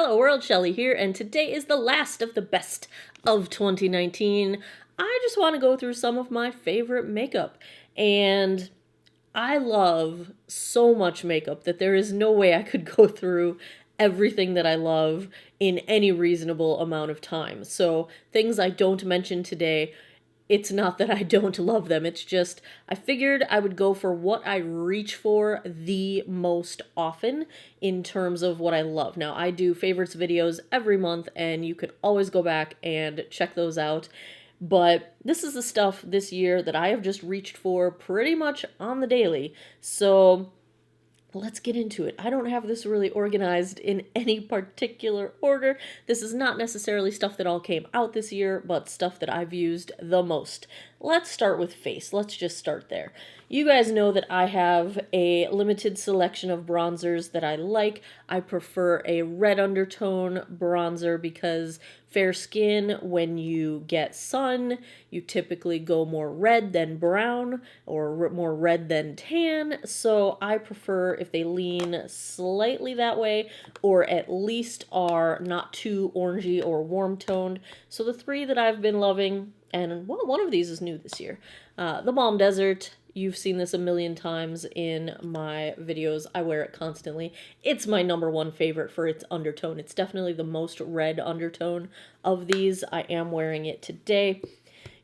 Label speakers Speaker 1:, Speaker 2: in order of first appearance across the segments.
Speaker 1: Hello world, Shelly here, and today is the last of the best of 2019. I just want to go through some of my favorite makeup, and I love so much makeup that there is no way I could go through everything that I love in any reasonable amount of time. So things I don't mention today, it's not that I don't love them. It's just I figured I would go for what I reach for the most often in terms of what I love. Now, I do favorites videos every month, and you could always go back and check those out. But this is the stuff this year that I have just reached for pretty much on the daily. So let's get into it. I don't have this really organized in any particular order. This is not necessarily stuff that all came out this year, but stuff that I've used the most. Let's start with face. Let's just start there. You guys know that I have a limited selection of bronzers that I like. I prefer a red undertone bronzer because fair skin, when you get sun, you typically go more red than brown or more red than tan. So I prefer if they lean slightly that way or at least are not too orangey or warm toned. So the three that I've been loving, and well, one of these is new this year. The Balm Desert. You've seen this a million times in my videos. I wear it constantly. It's my #1 favorite for its undertone. It's definitely the most red undertone of these. I am wearing it today.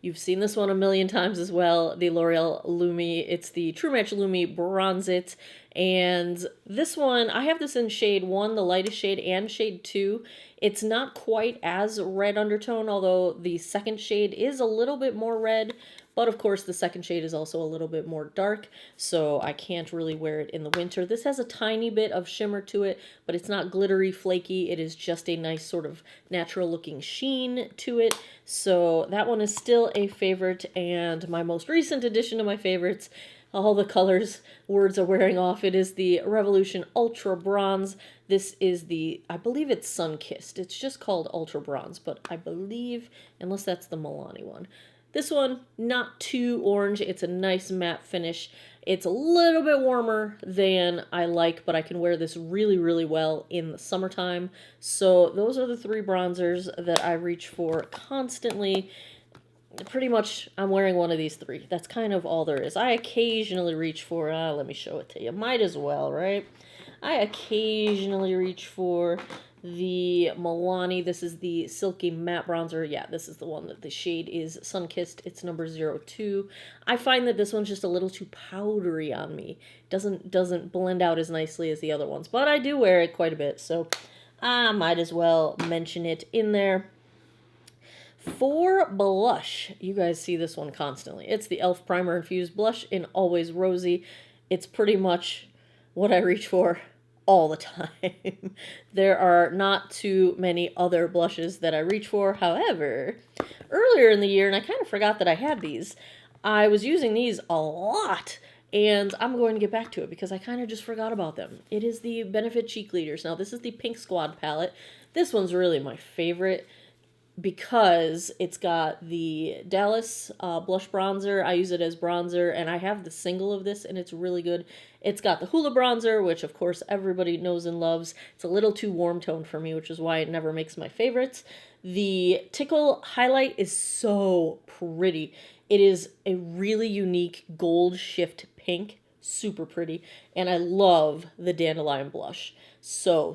Speaker 1: You've seen this one a million times as well. The L'Oreal Lumi. It's the True Match Lumi Bronze It. And this one, I have this in shade 1, the lightest shade, and shade 2. It's not quite as red undertone, although the second shade is a little bit more red. But of course, the second shade is also a little bit more dark, so I can't really wear it in the winter. This has a tiny bit of shimmer to it, but it's not glittery, flaky. It is just a nice sort of natural-looking sheen to it. So that one is still a favorite, and my most recent addition to my favorites. All the colors, words are wearing off. It is the Revolution Ultra Bronze. This is the, I believe it's Sun-Kissed. It's just called Ultra Bronze, but I believe, unless that's the Milani one. This one, not too orange. It's a nice matte finish. It's a little bit warmer than I like, but I can wear this really, really well in the summertime. So those are the three bronzers that I reach for constantly. Pretty much, I'm wearing one of these three. That's kind of all there is. I occasionally reach for, let me show it to you. Might as well, right? I occasionally reach for the Milani. This is the Silky Matte Bronzer. Yeah, this is the one that the shade is Sun-Kissed. It's number 02. I find that this one's just a little too powdery on me. Doesn't blend out as nicely as the other ones, but I do wear it quite a bit, so I might as well mention it in there. For blush, you guys see this one constantly. It's the e.l.f. Primer Infused Blush in Always Rosy. It's pretty much what I reach for all the time. There are not too many other blushes that I reach for. However, earlier in the year, and I kind of forgot that I had these, I was using these a lot, and I'm going to get back to it because I kind of just forgot about them. It is the Benefit Cheekleaders. Now, this is the Pink Squad palette. This one's really my favorite because it's got the Dallas blush bronzer. I use it as bronzer, and I have the single of this, and it's really good. It's got the Hoola bronzer, which of course everybody knows and loves. It's a little too warm toned for me, which is why it never makes my favorites. The Tickle highlight is so pretty. It is a really unique gold shift pink, super pretty, and I love the Dandelion blush. So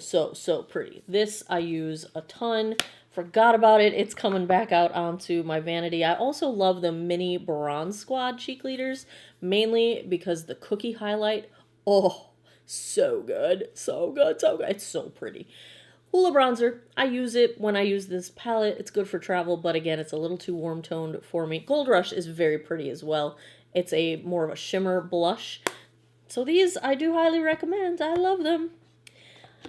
Speaker 1: pretty. This I use a ton. Forgot about it. It's coming back out onto my vanity. I also love the Mini Bronze Squad Cheekleaders, mainly because the cookie highlight, oh, so good. So good, so good. It's so pretty. Hoola bronzer, I use it when I use this palette. It's good for travel, but again, it's a little too warm toned for me. Gold Rush is very pretty as well. It's a more of a shimmer blush. So these I do highly recommend. I love them.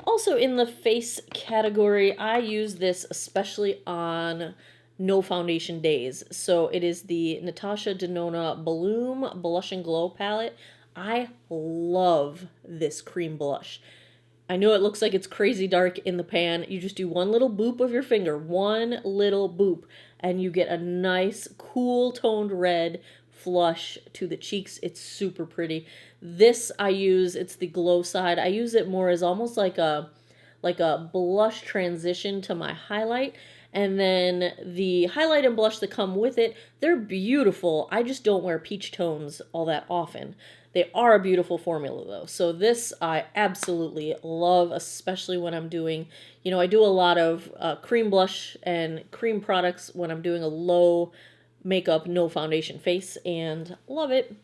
Speaker 1: Also in the face category, I use this especially on no foundation days. So it is the Natasha Denona Bloom Blush and Glow palette. I love this cream blush. I know it looks like it's crazy dark in the pan. You just do one little boop of your finger, one little boop, and you get a nice cool toned red flush to the cheeks. It's super pretty. This I use, it's the glow side. I use it more as almost like a like a blush transition to my highlight. And then the highlight and blush that come with it, they're beautiful. I just don't wear peach tones all that often. They are a beautiful formula though. So this I absolutely love, especially when I'm doing, I do a lot of cream blush and cream products when I'm doing a low makeup, no foundation face, and love it.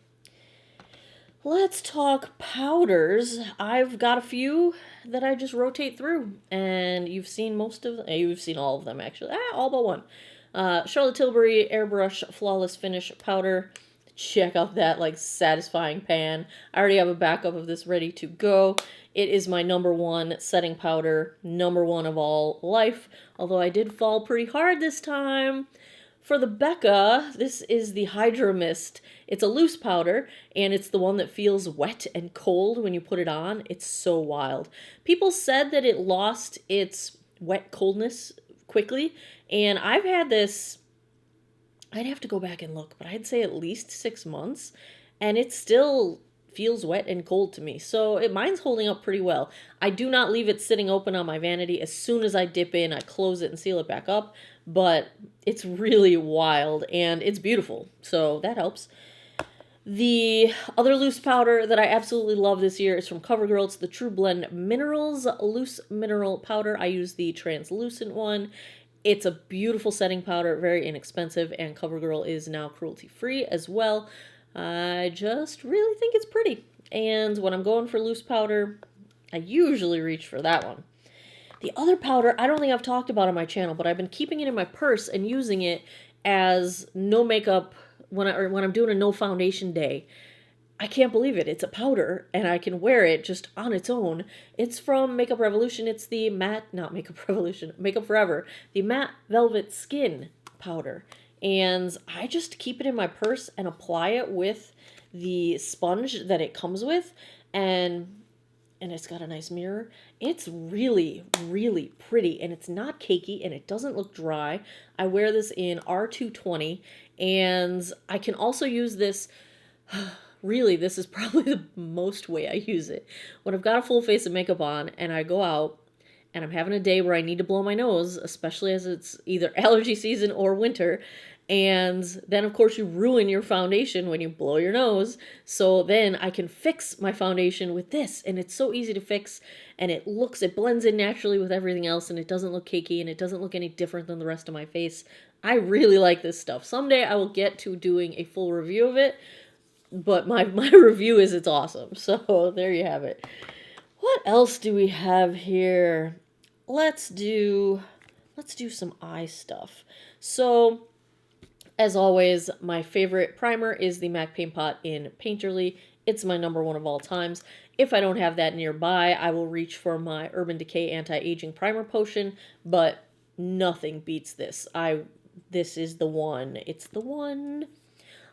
Speaker 1: Let's talk powders. I've got a few that I just rotate through, and you've seen all of them actually. All but one. Charlotte Tilbury Airbrush Flawless Finish Powder. Check out that like satisfying pan. I already have a backup of this ready to go. It is my number one setting powder, number one of all life, although I did fall pretty hard this time. For the Becca, this is the Hydro Mist. It's a loose powder, and it's the one that feels wet and cold when you put it on. It's so wild. People said that it lost its wet coldness quickly, and I've had this, I'd have to go back and look, but I'd say at least 6 months, and it still feels wet and cold to me. So mine's holding up pretty well. I do not leave it sitting open on my vanity. As soon as I dip in, I close it and seal it back up. But it's really wild and it's beautiful. So that helps. The other loose powder that I absolutely love this year is from CoverGirl. It's the True Blend Minerals Loose Mineral Powder. I use the translucent one. It's a beautiful setting powder, very inexpensive, and CoverGirl is now cruelty-free as well. I just really think it's pretty. And when I'm going for loose powder, I usually reach for that one. The other powder, I don't think I've talked about on my channel, but I've been keeping it in my purse and using it as no makeup when I'm doing a no foundation day. I can't believe it. It's a powder, and I can wear it just on its own. It's from Makeup Revolution. It's the Makeup Forever, the Matte Velvet Skin powder. And I just keep it in my purse and apply it with the sponge that it comes with, and it's got a nice mirror. It's really, really pretty, and it's not cakey, and it doesn't look dry. I wear this in R220, and I can also use this, really, this is probably the most way I use it. When I've got a full face of makeup on, and I go out, and I'm having a day where I need to blow my nose, especially as it's either allergy season or winter, and then of course you ruin your foundation when you blow your nose. So then I can fix my foundation with this, and it's so easy to fix, and it blends in naturally with everything else, and it doesn't look cakey, and it doesn't look any different than the rest of my face. I really like this stuff. Someday I will get to doing a full review of it, but my review is it's awesome. So there you have it. What else do we have here? Let's do some eye stuff. So, as always, my favorite primer is the MAC Paint Pot in Painterly. It's my number one of all times. If I don't have that nearby, I will reach for my Urban Decay Anti-Aging Primer Potion, but nothing beats this. This is the one. It's the one.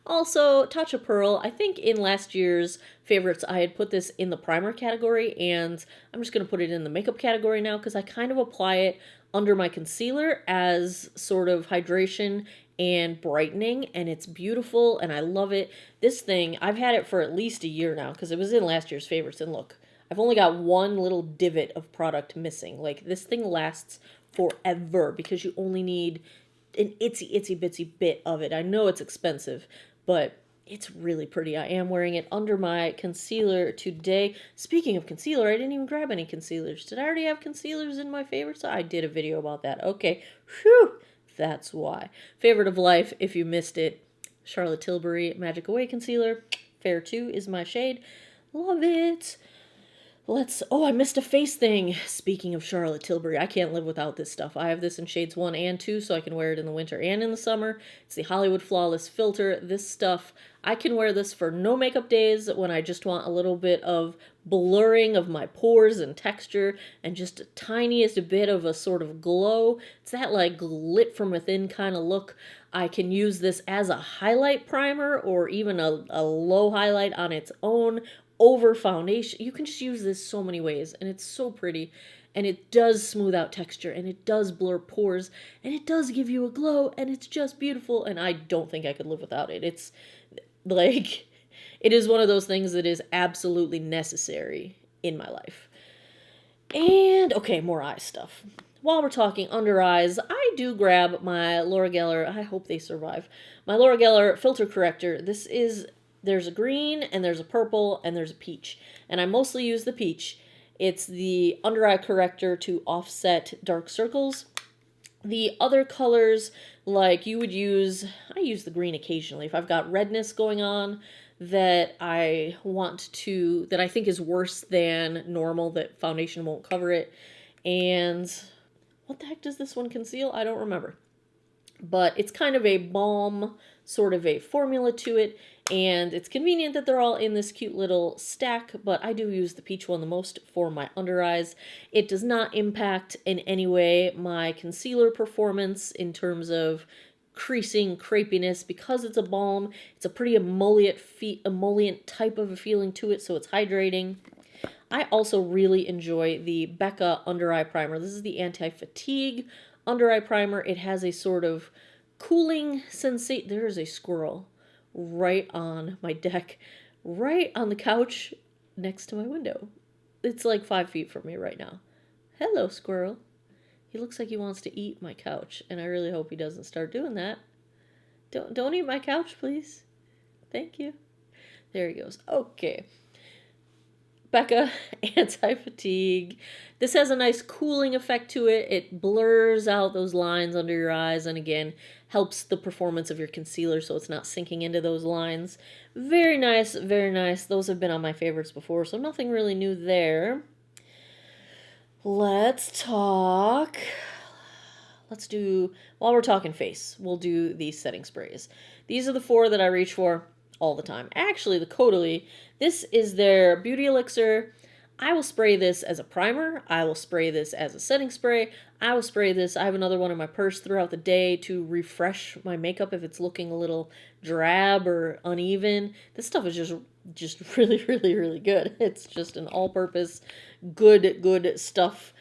Speaker 1: Also, Touch of Pearl. I think in last year's favorites, I had put this in the primer category, and I'm just going to put it in the makeup category now because I kind of apply it under my concealer as sort of hydration and brightening, and it's beautiful, and I love it. This thing, I've had it for at least a year now because it was in last year's favorites, and look, I've only got one little divot of product missing. Like, this thing lasts forever because you only need an itsy bitsy bit of it. I know it's expensive, but it's really pretty. I am wearing it under my concealer today. Speaking of concealer, I didn't even grab any concealers. Did I already have concealers in my favorites? I did a video about that. Okay, whew, that's why. Favorite of life, if you missed it, Charlotte Tilbury Magic Away Concealer. Fair 2 is my shade. Love it. I missed a face thing. Speaking of Charlotte Tilbury, I can't live without this stuff. I have this in shades 1 and 2, so I can wear it in the winter and in the summer. It's the Hollywood Flawless Filter. This stuff, I can wear this for no makeup days when I just want a little bit of blurring of my pores and texture and just the tiniest bit of a sort of glow. It's that like lit from within kind of look. I can use this as a highlight primer or even a low highlight on its own over foundation. You can just use this so many ways, and it's so pretty, and it does smooth out texture, and it does blur pores, and it does give you a glow, and it's just beautiful, and I don't think I could live without it. It's like, it is one of those things that is absolutely necessary in my life. And, okay, more eye stuff. While we're talking under eyes, I do grab my Laura Geller, I hope they survive, my Laura Geller filter corrector. There's a green, and there's a purple, and there's a peach. And I mostly use the peach. It's the under eye corrector to offset dark circles. The other colors, like I use the green occasionally. If I've got redness going on that that I think is worse than normal, that foundation won't cover it. And what the heck does this one conceal? I don't remember. But it's kind of a balm, sort of a formula to it. And it's convenient that they're all in this cute little stack, but I do use the peach one the most for my under eyes. It does not impact in any way my concealer performance in terms of creasing, crepiness. Because it's a balm, it's a pretty emollient type of a feeling to it, so it's hydrating. I also really enjoy the Becca Under Eye Primer. This is the Anti-Fatigue Under Eye Primer. It has a sort of cooling sensation. There is a squirrel right on my deck, right on the couch next to my window. It's like 5 feet from me right now. Hello, squirrel. He looks like he wants to eat my couch, and I really hope he doesn't start doing that. Don't eat my couch, please. Thank you. There he goes. Okay. Becca Anti-Fatigue. This has a nice cooling effect to it. It blurs out those lines under your eyes, and again, helps the performance of your concealer so it's not sinking into those lines. Very nice, very nice. Those have been on my favorites before, so nothing really new there. While we're talking face, we'll do these setting sprays. These are the 4 that I reach for all the time. Actually, the Caudalie, this is their Beauty Elixir. I will spray this as a primer. I will spray this as a setting spray. I will spray this. I have another one in my purse throughout the day to refresh my makeup if it's looking a little drab or uneven. This stuff is just really, really, really good. It's just an all-purpose good stuff.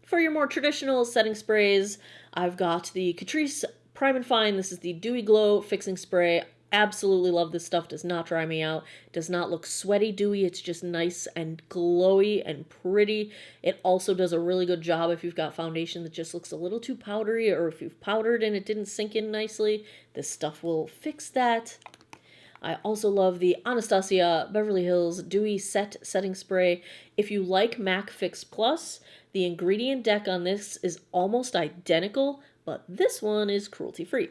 Speaker 1: For your more traditional setting sprays, I've got the Catrice Prime and Fine. This is the Dewy Glow Fixing Spray. Absolutely love this stuff. Does not dry me out. Does not look sweaty, dewy. It's just nice and glowy and pretty. It also does a really good job if you've got foundation that just looks a little too powdery, or if you've powdered and it didn't sink in nicely. This stuff will fix that. I also love the Anastasia Beverly Hills Dewy Setting Spray. If you like MAC Fix Plus, the ingredient deck on this is almost identical, but this one is cruelty-free.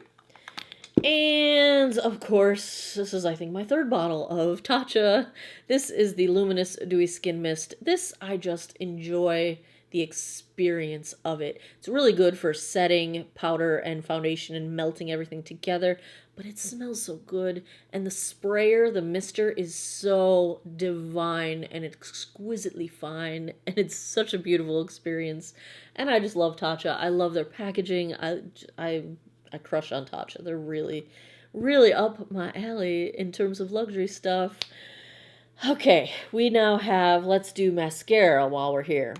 Speaker 1: And, of course, this is, I think, my 3rd bottle of Tatcha. This is the Luminous Dewy Skin Mist. This, I just enjoy the experience of it. It's really good for setting powder and foundation and melting everything together, but it smells so good. And the sprayer, the mister, is so divine and exquisitely fine, and it's such a beautiful experience. And I just love Tatcha. I love their packaging. I crush on Tatcha. They're really, really up my alley in terms of luxury stuff. Okay, we now have, let's do mascara while we're here.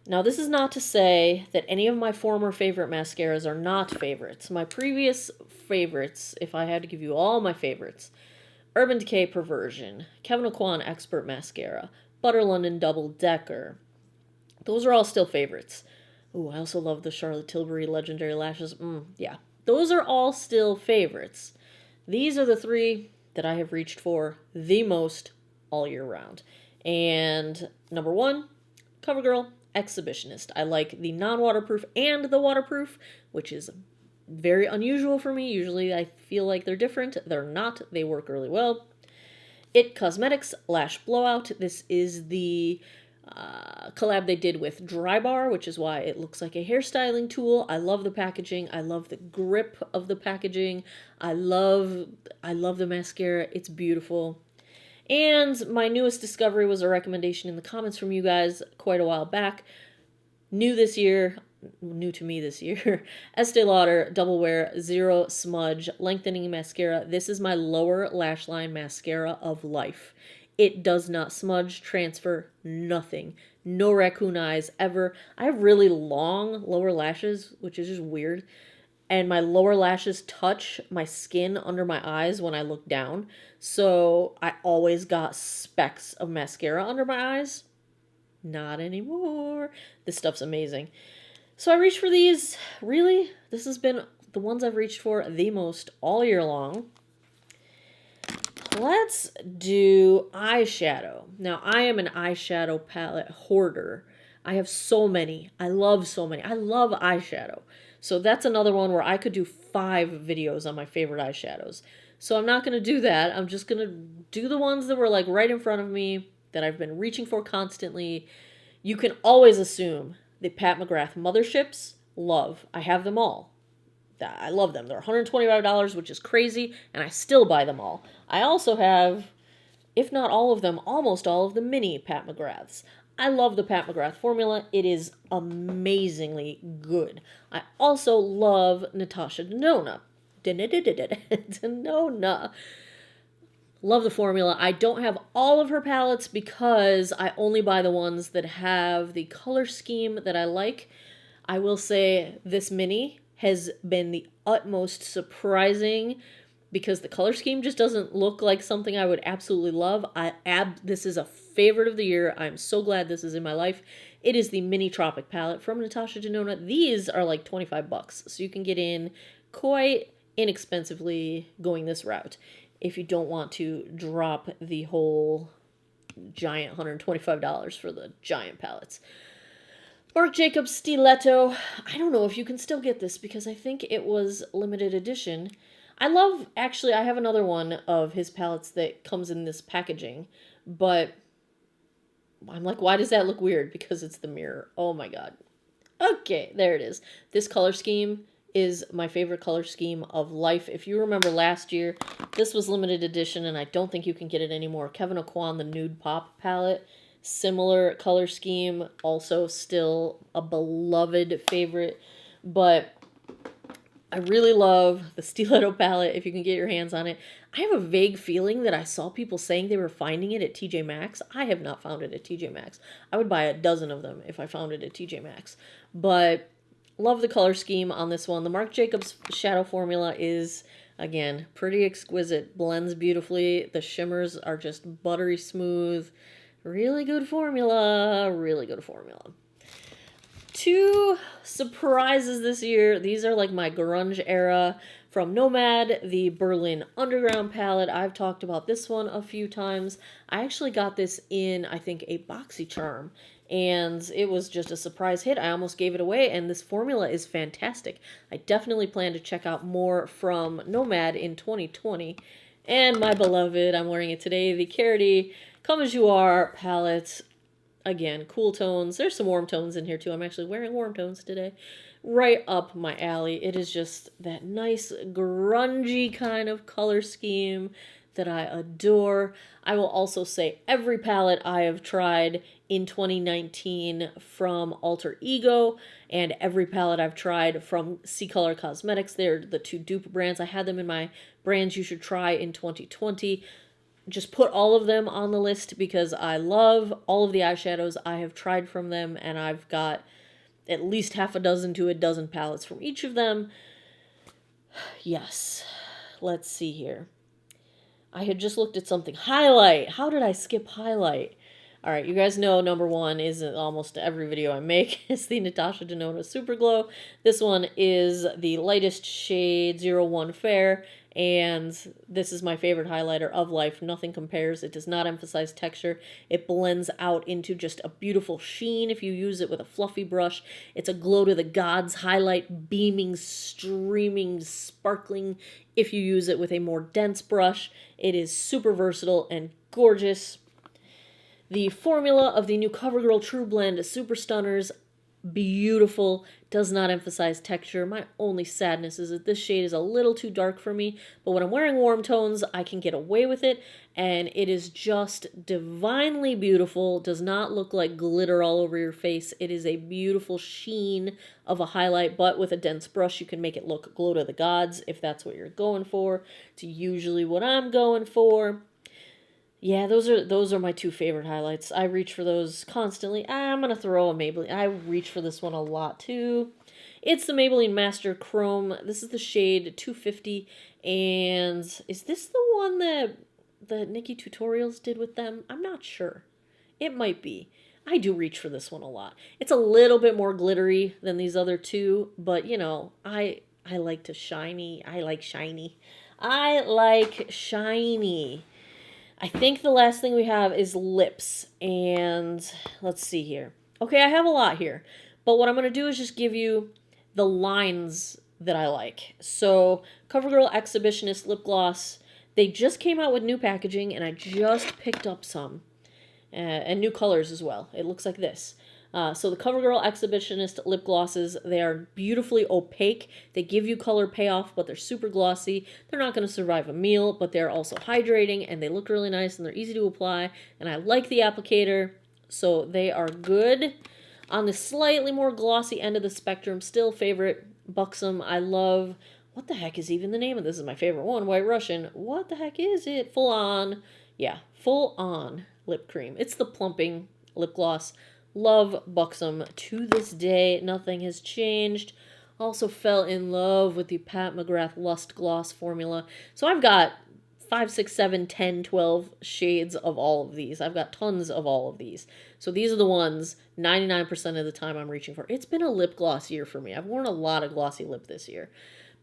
Speaker 1: Now, this is not to say that any of my former favorite mascaras are not favorites. My previous favorites, if I had to give you all my favorites, Urban Decay Perversion, Kevyn Aucoin Expert Mascara, Butter London Double Decker. Those are all still favorites. Ooh, I also love the Charlotte Tilbury Legendary Lashes. Yeah, those are all still favorites. These are the 3 that I have reached for the most all year round. And number 1, CoverGirl Exhibitionist. I like the non-waterproof and the waterproof, which is very unusual for me. Usually I feel like they're different. They're not. They work really well. IT Cosmetics Lash Blowout. This is the collab they did with Drybar, which is why it looks like a hairstyling tool. I love the packaging. I love the grip of the packaging. I love the mascara. It's beautiful. And my newest discovery was a recommendation in the comments from you guys quite a while back. New to me this year, Estee Lauder Double Wear Zero Smudge Lengthening Mascara. This is my lower lash line mascara of life. It does not smudge, transfer, nothing. No raccoon eyes ever. I have really long lower lashes, which is just weird. And my lower lashes touch my skin under my eyes when I look down. So I always got specks of mascara under my eyes. Not anymore. This stuff's amazing. So I reached for these. Really, this has been the ones I've reached for the most all year long. Let's do eyeshadow. Now, I am an eyeshadow palette hoarder. I have so many. I love so many. I love eyeshadow. So that's another one where I could do 5 videos on my favorite eyeshadows. So I'm not going to do that. I'm just going to do the ones that were like right in front of me that I've been reaching for constantly. You can always assume the Pat McGrath motherships, love. I have them all. I love them. They're $125, which is crazy, and I still buy them all. I also have, if not all of them, almost all of the mini Pat McGraths. I love the Pat McGrath formula. It is amazingly good. I also love Natasha Denona. Denona. Love the formula. I don't have all of her palettes because I only buy the ones that have the color scheme that I like. I will say this mini has been the utmost surprising because the color scheme just doesn't look like something I would absolutely love. This is a favorite of the year. I'm so glad this is in my life. It is the Mini Tropic palette from Natasha Denona. These are like 25 bucks, so you can get in quite inexpensively going this route if you don't want to drop the whole giant $125 for the giant palettes. Marc Jacobs Stiletto. I don't know if you can still get this because I think it was limited edition. I have another one of his palettes that comes in this packaging, but I'm like, why does that look weird? Because it's the mirror. Oh my god. Okay, there it is. This color scheme is my favorite color scheme of life. If you remember last year, this was limited edition, and I don't think you can get it anymore. Kevin Aucoin, the Nude Pop palette. Similar color scheme, also still a beloved favorite, but I really love the Stiletto palette if you can get your hands on it. I have a vague feeling that I saw people saying they were finding it at TJ Maxx. I have not found it at TJ Maxx. I would buy a dozen of them if I found it at TJ Maxx, but love the color scheme on this one. The Marc Jacobs shadow formula is, again, pretty exquisite, blends beautifully. The shimmers are just buttery smooth. Really good formula. Really good formula. 2 surprises this year. These are like my grunge era from Nomad, the Berlin Underground palette. I've talked about this one a few times. I actually got this in, I think, a BoxyCharm, and it was just a surprise hit. I almost gave it away, and this formula is fantastic. I definitely plan to check out more from Nomad in 2020. And my beloved, I'm wearing it today, the Carity Come As You Are palette. Again, cool tones. There's some warm tones in here too. I'm actually wearing warm tones today. Right up my alley. It is just that nice grungy kind of color scheme that I adore. I will also say every palette I have tried in 2019 from Alter Ego and every palette I've tried from C-Color Cosmetics. They're the 2 dupe brands. I had them in my brands you should try in 2020. Just put all of them on the list because I love all of the eyeshadows I have tried from them, and I've got at least half a dozen to a dozen palettes from each of them. Yes. Let's see here. I had just looked at something. Highlight. How did I skip highlight? All right, you guys know number 1 is in almost every video I make. It's the Natasha Denona Super Glow. This one is the lightest shade 01 Fair, and this is my favorite highlighter of life. Nothing compares. It does not emphasize texture. It blends out into just a beautiful sheen if you use it with a fluffy brush. It's a glow to the gods highlight, beaming, streaming, sparkling if you use it with a more dense brush. It is super versatile and gorgeous. The formula of the new CoverGirl True Blend Super Stunners, beautiful, does not emphasize texture. My only sadness is that this shade is a little too dark for me, but when I'm wearing warm tones, I can get away with it, and it is just divinely beautiful. Does not look like glitter all over your face. It is a beautiful sheen of a highlight, but with a dense brush, you can make it look glow to the gods if that's what you're going for. It's usually what I'm going for. Yeah, those are my 2 favorite highlights. I reach for those constantly. I'm going to throw a Maybelline. I reach for this one a lot, too. It's the Maybelline Master Chrome. This is the shade 250. And is this the one that Nikki Tutorials did with them? I'm not sure. It might be. I do reach for this one a lot. It's a little bit more glittery than these other two, but you know, I like to shiny. I like shiny. I like shiny. I think the last thing we have is lips, and let's see here. Okay, I have a lot here, but what I'm going to do is just give you the lines that I like. So, CoverGirl Exhibitionist Lip Gloss, they just came out with new packaging, and I just picked up some, and new colors as well. It looks like this. So the CoverGirl Exhibitionist lip glosses, they are beautifully opaque. They give you color payoff, but they're super glossy. They're not going to survive a meal, but they're also hydrating, and they look really nice, and they're easy to apply. And I like the applicator, so they are good. On the slightly more glossy end of the spectrum, still favorite Buxom. I love, what the heck is even the name of this? Is my favorite one, White Russian. What the heck is it? Full On. Yeah, Full On lip cream. It's the plumping lip gloss. Love Buxom to this day. Nothing has changed. Also fell in love with the Pat McGrath Lust Gloss formula. So I've got 5, 6, 7, 10, 12 shades of all of these. I've got tons of all of these. So these are the ones 99% of the time I'm reaching for. It's been a lip gloss year for me. I've worn a lot of glossy lip this year.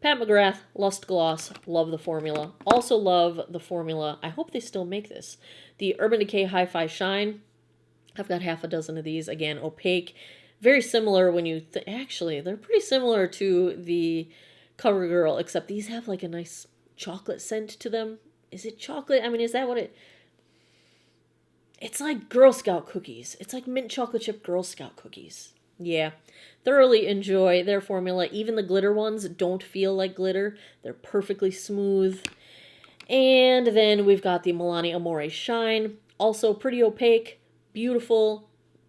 Speaker 1: Pat McGrath Lust Gloss. Love the formula. Also love the formula. I hope they still make this. The Urban Decay Hi-Fi Shine. I've got half a dozen of these. Again, opaque. Very similar when you... Actually, they're pretty similar to the CoverGirl, except these have like a nice chocolate scent to them. Is it chocolate? I mean, is that what it... It's like Girl Scout cookies. It's like mint chocolate chip Girl Scout cookies. Yeah. Thoroughly enjoy their formula. Even the glitter ones don't feel like glitter. They're perfectly smooth. And then we've got the Milani Amore Shine. Also pretty opaque. Beautiful,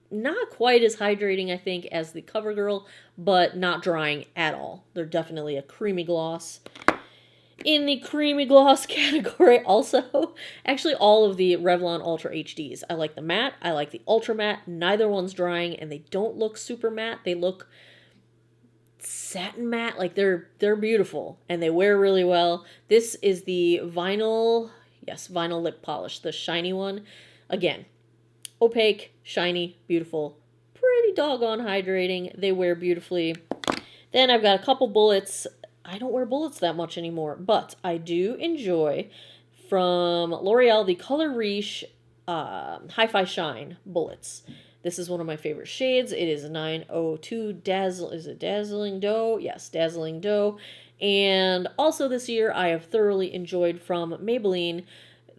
Speaker 1: not quite as hydrating, I think, as the CoverGirl, but not drying at all. They're definitely a creamy gloss. In the creamy gloss category also, actually all of the Revlon Ultra HDs. I like the matte, I like the ultra matte. Neither one's drying, and they don't look super matte. They look satin matte, like they're beautiful, and they wear really well. This is the vinyl, yes, vinyl lip polish, the shiny one. Again, opaque, shiny, beautiful, pretty doggone hydrating. They wear beautifully. Then I've got a couple bullets. I don't wear bullets that much anymore, but I do enjoy from L'Oreal the Color Riche Hi-Fi Shine bullets. This is one of my favorite shades. It is 902 Is it Dazzling Dough? Yes, Dazzling Dough. And also this year I have thoroughly enjoyed from Maybelline.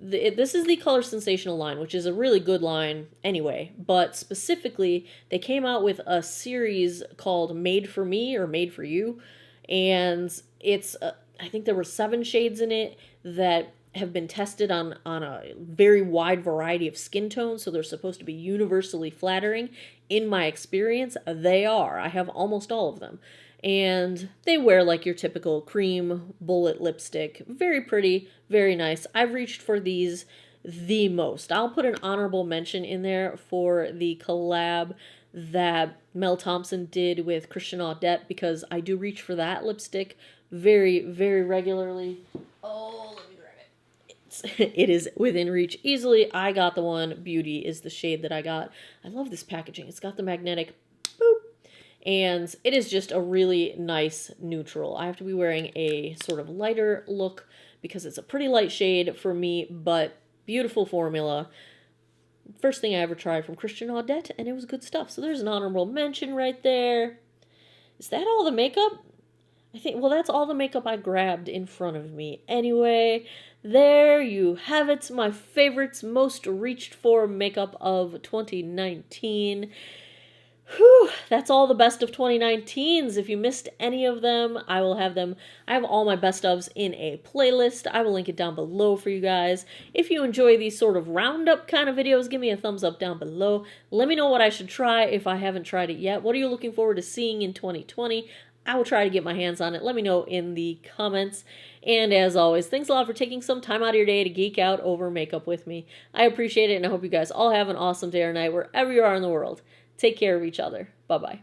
Speaker 1: This is the Color Sensational line, which is a really good line anyway, but specifically, they came out with a series called Made for Me or Made for You, and it's, I think there were 7 shades in it that have been tested on a very wide variety of skin tones, so they're supposed to be universally flattering. In my experience, they are. I have almost all of them. And they wear like your typical cream bullet lipstick. Very pretty, very nice. I've reached for these the most. I'll put an honorable mention in there for the collab that Mel Thompson did with Christian Audette, because I do reach for that lipstick very, very regularly. Oh, let me grab it. It is within reach easily. I got the one. Beauty is the shade that I got. I love this packaging. It's got the magnetic boop. And it is just a really nice neutral. I have to be wearing a sort of lighter look because it's a pretty light shade for me, but beautiful formula. First thing I ever tried from Christian Audette, and it was good stuff. So there's an honorable mention right there. Is that all the makeup? I think, well, that's all the makeup I grabbed in front of me. Anyway, there you have it. My favorites, most reached for makeup of 2019. Whew, that's all the best of 2019s. If you missed any of them, I will have them. I have all my best ofs in a playlist. I will link it down below for you guys. If you enjoy these sort of roundup kind of videos, give me a thumbs up down below. Let me know what I should try if I haven't tried it yet. What are you looking forward to seeing in 2020? I will try to get my hands on it. Let me know in the comments. And as always, thanks a lot for taking some time out of your day to geek out over makeup with me. I appreciate it, and I hope you guys all have an awesome day or night wherever you are in the world. Take care of each other. Bye-bye.